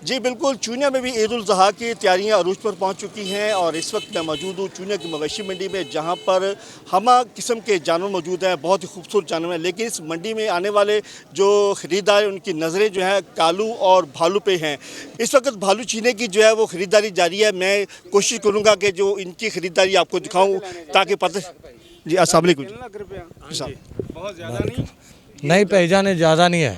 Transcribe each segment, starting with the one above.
जी बिल्कुल, चूनिया में भी ईद उल ज़ुहा की तैयारियां अरूज पर पहुंच चुकी हैं और इस वक्त मैं मौजूद हूँ चूनिया की मवेशी मंडी में, जहां पर हमा किस्म के जानवर मौजूद हैं, बहुत ही खूबसूरत जानवर हैं। लेकिन इस मंडी में आने वाले जो ख़रीदार उनकी नज़रें जो हैं कालू और भालू पे हैं। इस वक्त भालू चीने की जो है वो ख़रीदारी जारी है। मैं कोशिश करूँगा कि जो इनकी ख़रीदारी आपको दिखाऊँ ताकि पता। जी अस्सलाम वालेकुम। बहुत ज़्यादा नहीं। नहीं पहचाने ज़्यादा नहीं है।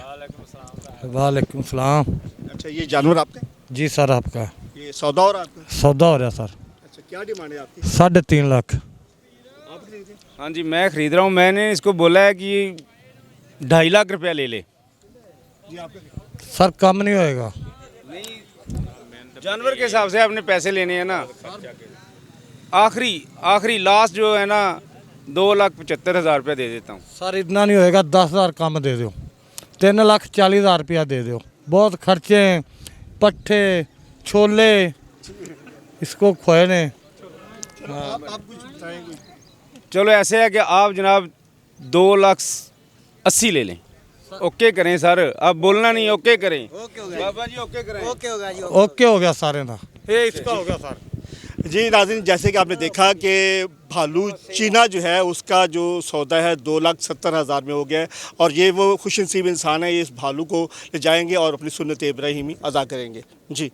वालेकुम सलाम। अच्छा, ये जानवर आपका? जी सर आपका ये सौदा और आपका? सौदा हो रहा सर। अच्छा, क्या डिमांड है आपकी? 3.5 लाख। आप खरीदें? हाँ जी, मैं ख़रीद रहा हूँ। मैंने इसको बोला है कि 2.5 लाख रुपया ले ले। जी आपका? सर कम नहीं होएगा। जानवर के हिसाब से आपने पैसे लेने हैं ना। आखिरी लास्ट जो है ना 2,75,000 रुपया दे देता हूँ। सर इतना नहीं होएगा, 10,000 कम दे दो। 3,40,000 रुपया दे दो। बहुत खर्चे हैं, पट्ठे छोले इसको खोने। आप कुछ बताएंगे? चलो ऐसे है कि आप जनाब 2,80,000 ले लें। ओके करें सर, आप बोलना नहीं, ओके करें। बाबा जी ओके करें। ओके हो गया सारे ना, ये इसका हो गया सर। जी नाज़रीन, जैसे कि आपने देखा कि भालू चीना जो है उसका जो सौदा है 2,70,000 में हो गया है और ये वो खुशनसीब इंसान है, ये इस भालू को ले जाएंगे और अपनी सुन्नत इब्राहिमी अदा करेंगे। जी।